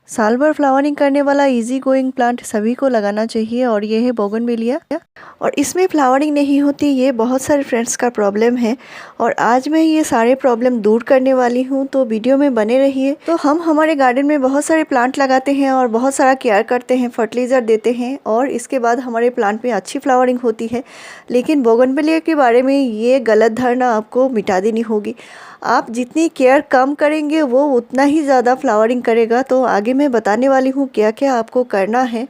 साल भर फ्लावरिंग करने वाला इजी गोइंग प्लांट सभी को लगाना चाहिए और ये है बोगनविलिया। और इसमें फ्लावरिंग नहीं होती, ये बहुत सारे फ्रेंड्स का प्रॉब्लम है और आज मैं ये सारे प्रॉब्लम दूर करने वाली हूँ, तो वीडियो में बने रहिए। तो हम हमारे गार्डन में बहुत सारे प्लांट लगाते हैं और बहुत सारा केयर करते हैं, फर्टिलाइज़र देते हैं और इसके बाद हमारे प्लांट में अच्छी फ्लावरिंग होती है। लेकिन बोगनविलिया के बारे में ये गलत धारणा आपको मिटा देनी होगी। आप जितनी केयर कम करेंगे वो उतना ही ज़्यादा फ्लावरिंग करेगा। तो आगे मैं बताने वाली हूँ क्या क्या आपको करना है।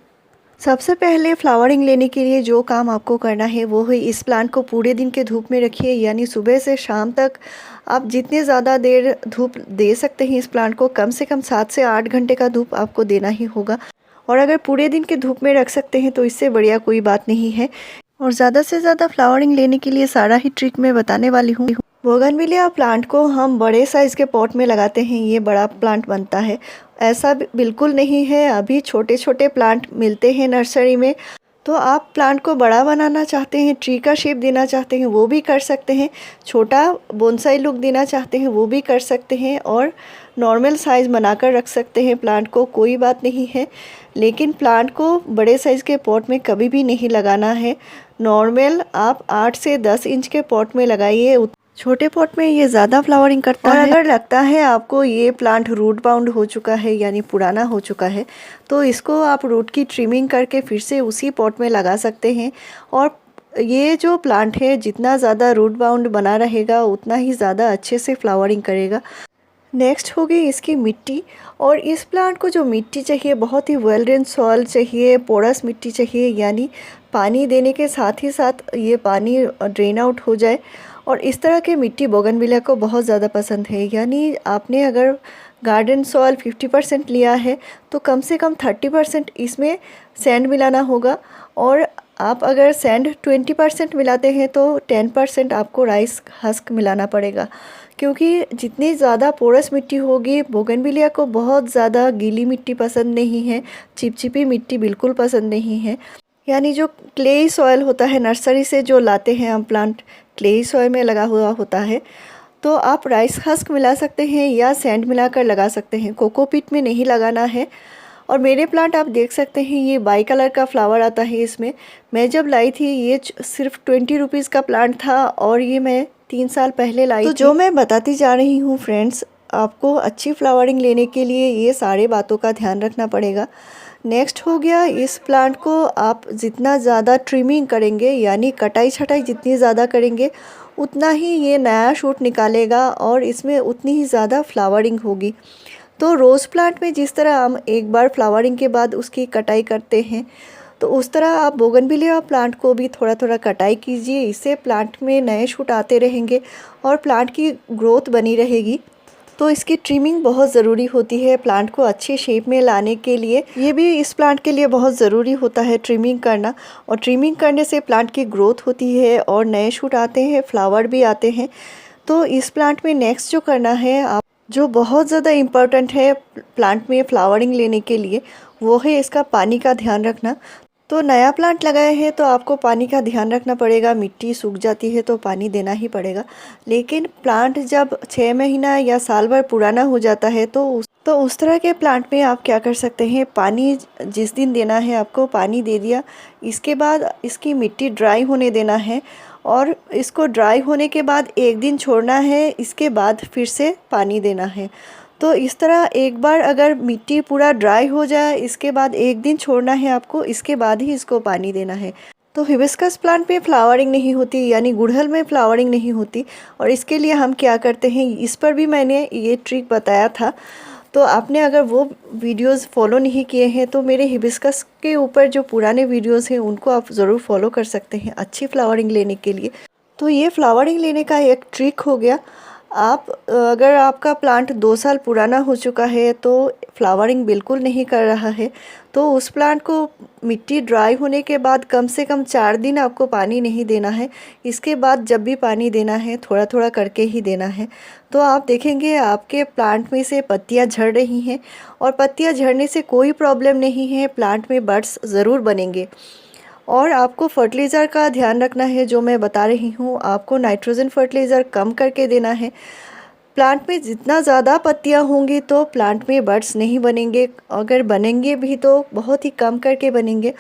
सबसे पहले फ्लावरिंग लेने के लिए जो काम आपको करना है वो है इस प्लांट को पूरे दिन के धूप में रखिए, यानी सुबह से शाम तक आप जितने ज़्यादा देर धूप दे सकते हैं इस प्लांट को, कम से कम 7 से 8 घंटे का धूप आपको देना ही होगा। और अगर पूरे दिन के धूप में रख सकते हैं तो इससे बढ़िया कोई बात नहीं है। और ज़्यादा से ज़्यादा फ्लावरिंग लेने के लिए सारा ही ट्रिक मैं बताने वाली हूँ। बोगनविलिया प्लांट को हम बड़े साइज़ के पॉट में लगाते हैं, ये बड़ा प्लांट बनता है। ऐसा बिल्कुल नहीं है, अभी छोटे छोटे प्लांट मिलते हैं नर्सरी में। तो आप प्लांट को बड़ा बनाना चाहते हैं, ट्री का शेप देना चाहते हैं वो भी कर सकते हैं, छोटा बोनसाई लुक देना चाहते हैं वो भी कर सकते हैं और नॉर्मल साइज़ बनाकर रख सकते हैं प्लांट को, कोई बात नहीं है। लेकिन प्लांट को बड़े साइज़ के पॉट में कभी भी नहीं लगाना है। नॉर्मल आप 8 से 10 इंच के पॉट में लगाइए, छोटे पॉट में ये ज़्यादा फ्लावरिंग करता है। और अगर लगता है आपको ये प्लांट रूट बाउंड हो चुका है यानी पुराना हो चुका है, तो इसको आप रूट की ट्रिमिंग करके फिर से उसी पॉट में लगा सकते हैं। और ये जो प्लांट है जितना ज़्यादा रूट बाउंड बना रहेगा उतना ही ज़्यादा अच्छे से फ्लावरिंग करेगा। नेक्स्ट होगी इसकी मिट्टी। और इस प्लांट को जो मिट्टी चाहिए बहुत ही वेल ड्रेन सॉइल चाहिए, पोरस मिट्टी चाहिए, यानी पानी देने के साथ ही साथ ये पानी ड्रेन आउट हो जाए। और इस तरह के मिट्टी बोगनविलिया को बहुत ज़्यादा पसंद है। यानी आपने अगर गार्डन सॉइल 50% लिया है तो कम से कम 30% इसमें सैंड मिलाना होगा। और आप अगर सैंड 20% मिलाते हैं तो 10% आपको राइस हस्क मिलाना पड़ेगा, क्योंकि जितनी ज़्यादा पोरस मिट्टी होगी, बोगनविलिया को बहुत ज़्यादा गीली मिट्टी पसंद नहीं है, चिपचिपी मिट्टी बिल्कुल पसंद नहीं है। यानी जो क्लेई सॉइल होता है नर्सरी से जो लाते हैं हम प्लांट, क्लेई सॉइल में लगा हुआ होता है, तो आप राइस हस्क मिला सकते हैं या सैंड मिलाकर लगा सकते हैं, कोकोपीट में नहीं लगाना है। और मेरे प्लांट आप देख सकते हैं ये बाई कलर का फ्लावर आता है इसमें। मैं जब लाई थी ये सिर्फ 20 रुपीज़ का प्लांट था और ये मैं 3 साल पहले लाई थी। जो मैं बताती जा रही हूँ फ्रेंड्स, आपको अच्छी फ्लावरिंग लेने के लिए ये सारे बातों का ध्यान रखना पड़ेगा। नेक्स्ट हो गया, इस प्लांट को आप जितना ज़्यादा ट्रिमिंग करेंगे यानी कटाई छटाई जितनी ज़्यादा करेंगे उतना ही ये नया शूट निकालेगा और इसमें उतनी ही ज़्यादा फ्लावरिंग होगी। तो रोज़ प्लांट में जिस तरह हम एक बार फ्लावरिंग के बाद उसकी कटाई करते हैं, तो उस तरह आप बोगनविलिया प्लांट को भी थोड़ा थोड़ा कटाई कीजिए। इससे प्लांट में नए शूट आते रहेंगे और प्लांट की ग्रोथ बनी रहेगी। तो इसकी ट्रिमिंग बहुत ज़रूरी होती है प्लांट को अच्छे शेप में लाने के लिए। ये भी इस प्लांट के लिए बहुत ज़रूरी होता है ट्रिमिंग करना। और ट्रिमिंग करने से प्लांट की ग्रोथ होती है और नए शूट आते हैं, फ्लावर भी आते हैं। तो इस प्लांट में नेक्स्ट जो करना है आप, जो बहुत ज़्यादा इम्पोर्टेंट है प्लांट में फ्लावरिंग लेने के लिए, वो है इसका पानी का ध्यान रखना। तो नया प्लांट लगाए हैं तो आपको पानी का ध्यान रखना पड़ेगा, मिट्टी सूख जाती है तो पानी देना ही पड़ेगा। लेकिन प्लांट जब 6 महीना या साल भर पुराना हो जाता है तो उस तरह के प्लांट में आप क्या कर सकते हैं, पानी जिस दिन देना है आपको पानी दे दिया, इसके बाद इसकी मिट्टी ड्राई होने देना है और इसको ड्राई होने के बाद 1 दिन छोड़ना है, इसके बाद फिर से पानी देना है। तो इस तरह एक बार अगर मिट्टी पूरा ड्राई हो जाए, इसके बाद 1 दिन छोड़ना है आपको, इसके बाद ही इसको पानी देना है। तो हिबिस्कस प्लांट में फ्लावरिंग नहीं होती, यानी गुड़हल में फ्लावरिंग नहीं होती। और इसके लिए हम क्या करते हैं, इस पर भी मैंने ये ट्रिक बताया था। तो आपने अगर वो वीडियोस फॉलो नहीं किए हैं तो मेरे हिबिस्कस के ऊपर जो पुराने वीडियोस हैं उनको आप ज़रूर फॉलो कर सकते हैं अच्छी फ्लावरिंग लेने के लिए। तो ये फ्लावरिंग लेने का एक ट्रिक हो गया। आप अगर आपका प्लांट 2 साल पुराना हो चुका है तो फ्लावरिंग बिल्कुल नहीं कर रहा है, तो उस प्लांट को मिट्टी ड्राई होने के बाद कम से कम 4 दिन आपको पानी नहीं देना है। इसके बाद जब भी पानी देना है थोड़ा थोड़ा करके ही देना है। तो आप देखेंगे आपके प्लांट में से पत्तियां झड़ रही हैं और पत्तियां झड़ने से कोई प्रॉब्लम नहीं है, प्लांट में बड्स ज़रूर बनेंगे। और आपको फर्टिलाइज़र का ध्यान रखना है, जो मैं बता रही हूँ, आपको नाइट्रोजन फर्टिलाइज़र कम करके देना है। प्लांट में जितना ज़्यादा पत्तियां होंगी तो प्लांट में बड्स नहीं बनेंगे, अगर बनेंगे भी तो बहुत ही कम करके बनेंगे।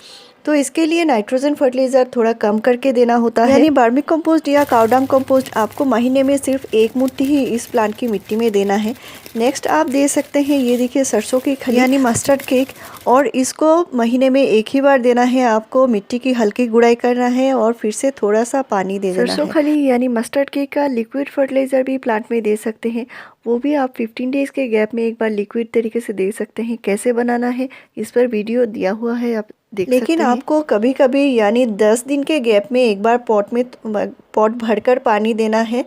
तो इसके लिए नाइट्रोजन फर्टिलाइज़र थोड़ा कम करके देना होता है। यानी वर्मी कंपोस्ट या काउडंग कंपोस्ट आपको महीने में सिर्फ 1 मुट्ठी ही इस प्लांट की मिट्टी में देना है। नेक्स्ट आप दे सकते हैं, ये देखिए सरसों की खली यानी मस्टर्ड केक, और इसको महीने में 1 ही बार देना है। आपको मिट्टी की हल्की गुड़ाई करना है और फिर से थोड़ा सा पानी दे देना है। सरसों खली यानी मस्टर्ड केक का लिक्विड फर्टिलाइज़र भी प्लांट में दे सकते हैं, वो भी आप 15 डेज़ के गैप में एक बार लिक्विड तरीके से दे सकते हैं। कैसे बनाना है इस पर वीडियो दिया हुआ है, आप देख सकते हैं। लेकिन आपको कभी कभी यानी 10 दिन के गैप में एक बार पॉट भरकर पानी देना है,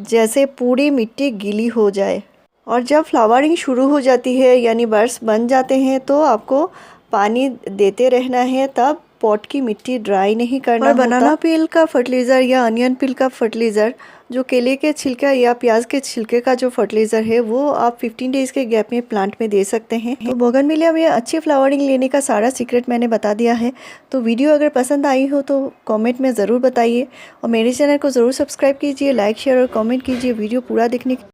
जैसे पूरी मिट्टी गीली हो जाए। और जब फ्लावरिंग शुरू हो जाती है यानी बड्स बन जाते हैं तो आपको पानी देते रहना है, तब पॉट की मिट्टी ड्राई नहीं करना होता। बनाना पील का फर्टिलाइज़र या अनियन पील का फर्टिलाइज़र, जो केले के छिलका या प्याज के छिलके का जो फर्टिलाइज़र है, वो आप 15 डेज़ के गैप में प्लांट में दे सकते हैं। तो बोगनविलिया में अच्छी फ्लावरिंग लेने का सारा सीक्रेट मैंने बता दिया है। तो वीडियो अगर पसंद आई हो तो कमेंट में ज़रूर बताइए, और मेरे चैनल को ज़रूर सब्सक्राइब कीजिए, लाइक शेयर और कमेंट कीजिए वीडियो पूरा देखने